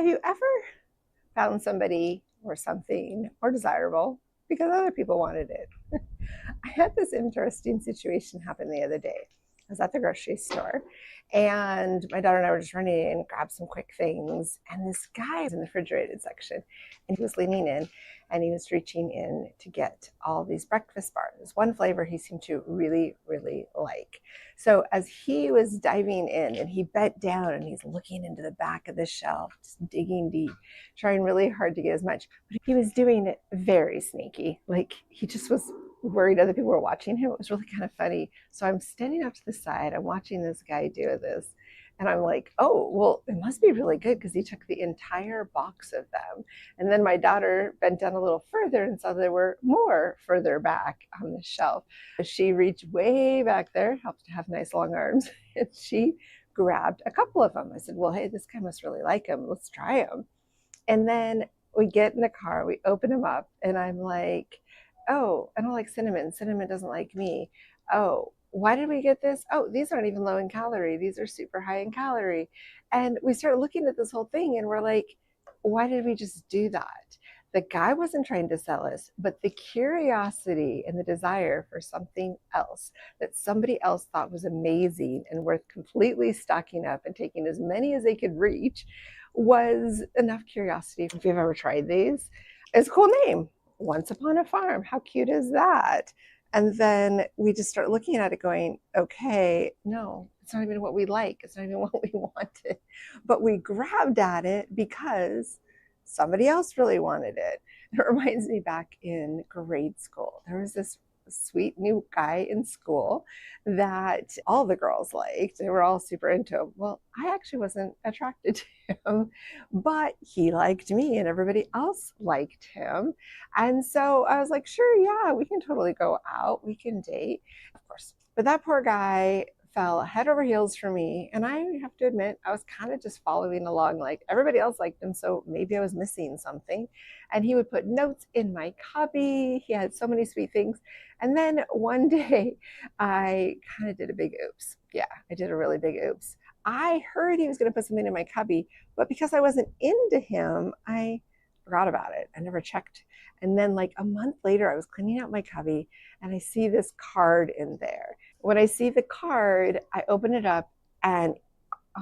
Have you ever found somebody or something more desirable because other people wanted it? I had this interesting situation happen the other day. I was at the grocery store and my daughter and I were just running in, grabbed some quick things, and this guy was in the refrigerated section and he was leaning in and he was reaching in to get all these breakfast bars. One flavor he seemed to really, really like. So as he was diving in and he bent down and he's looking into the back of the shelf, just digging deep, trying really hard to get as much, but he was doing it very sneaky. Like he just was worried other people were watching him. It was really kind of funny. So I'm standing up to the side, I'm watching this guy do this, and I'm like, oh, well, it must be really good because he took the entire box of them. And then my daughter bent down a little further and saw there were more further back on the shelf. She reached way back there, helped to have nice long arms, and she grabbed a couple of them. I said, well, hey, this guy must really like them. Let's try them. And then we get in the car, we open them up, and I'm like, oh, I don't like cinnamon. Cinnamon doesn't like me. Oh, why did we get this? Oh, these aren't even low in calorie. These are super high in calorie. And we start looking at this whole thing and we're like, why did we just do that? The guy wasn't trying to sell us, but the curiosity and the desire for something else that somebody else thought was amazing and worth completely stocking up and taking as many as they could reach was enough curiosity. If you've ever tried these, it's a cool name. Once Upon a Farm. How cute is that? And then we just start looking at it going, okay, no, it's not even what we like. It's not even what we wanted. But we grabbed at it because somebody else really wanted it. It reminds me back in grade school. There was this sweet new guy in school that all the girls liked. They were all super into him. Well, I actually wasn't attracted to him, but he liked me and everybody else liked him. And so I was like, sure, yeah, we can totally go out. We can date, of course. But that poor guy fell head over heels for me. And I have to admit, I was kind of just following along, like everybody else liked him. So maybe I was missing something. And he would put notes in my cubby. He had so many sweet things. And then one day I kind of did a big oops. Yeah, I did a really big oops. I heard he was going to put something in my cubby, but because I wasn't into him, I forgot about it. I never checked. And then, like a month later, I was cleaning out my cubby and I see this card in there. When I see the card, I open it up and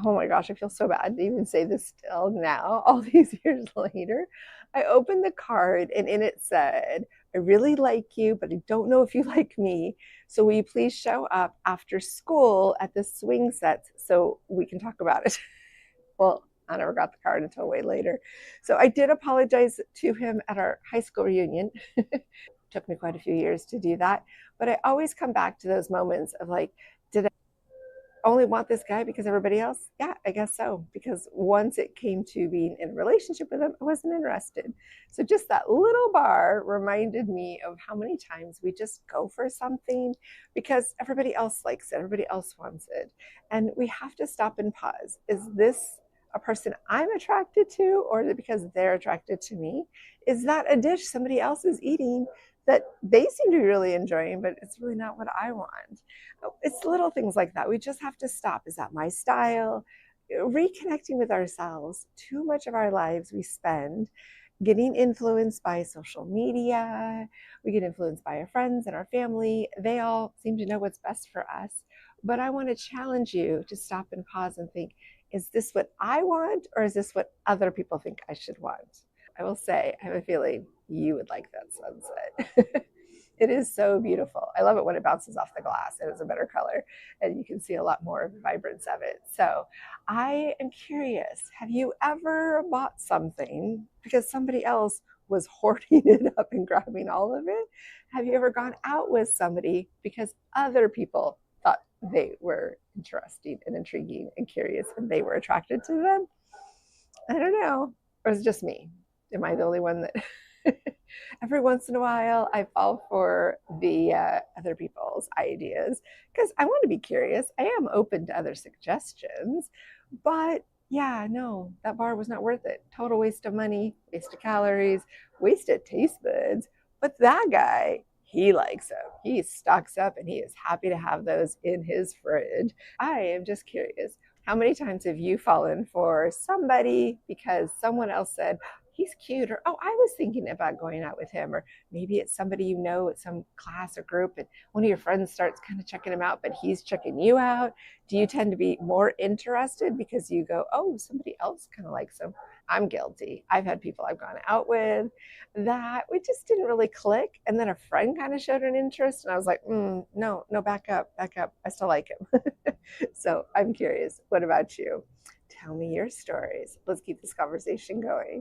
oh my gosh, I feel so bad to even say this still now, all these years later. I opened the card and in it said, I really like you, but I don't know if you like me. So will you please show up after school at the swing sets so we can talk about it? Well, I never got the card until way later. So I did apologize to him at our high school reunion. Took me quite a few years to do that. But I always come back to those moments of like, did I only want this guy because everybody else? Yeah, I guess so. Because once it came to being in a relationship with him, I wasn't interested. So just that little bar reminded me of how many times we just go for something because everybody else likes it, everybody else wants it. And we have to stop and pause. Is this a person I'm attracted to, or is it because they're attracted to me? Is that a dish somebody else is eating that they seem to be really enjoying, but it's really not what I want? It's little things like that. We just have to stop. Is that my style? Reconnecting with ourselves. Too much of our lives we spend getting influenced by social media. We get influenced by our friends and our family. They all seem to know what's best for us. But I want to challenge you to stop and pause and think, is this what I want, or is this what other people think I should want? I will say, I have a feeling you would like that sunset. It is so beautiful. I love it when it bounces off the glass. It is a better color and you can see a lot more of the vibrance of it. So I am curious, have you ever bought something because somebody else was hoarding it up and grabbing all of it? Have you ever gone out with somebody because other people thought they were interesting and intriguing and curious and they were attracted to them? I don't know. Or is it just me? Am I the only one that every once in a while I fall for the other people's ideas because I want to be curious. I am open to other suggestions, but yeah, no, that bar was not worth it. Total waste of money, waste of calories, wasted taste buds. But that guy, he likes them. He stocks up and he is happy to have those in his fridge. I am just curious. How many times have you fallen for somebody because someone else said, he's cute, or oh, I was thinking about going out with him, or maybe it's somebody you know at some class or group, and one of your friends starts kind of checking him out, but he's checking you out? Do you tend to be more interested because you go, oh, somebody else kind of likes him? I'm guilty. I've had people I've gone out with that we just didn't really click, and then a friend kind of showed an interest, and I was like, no, no, back up, back up. I still like him. So I'm curious, what about you? Tell me your stories. Let's keep this conversation going.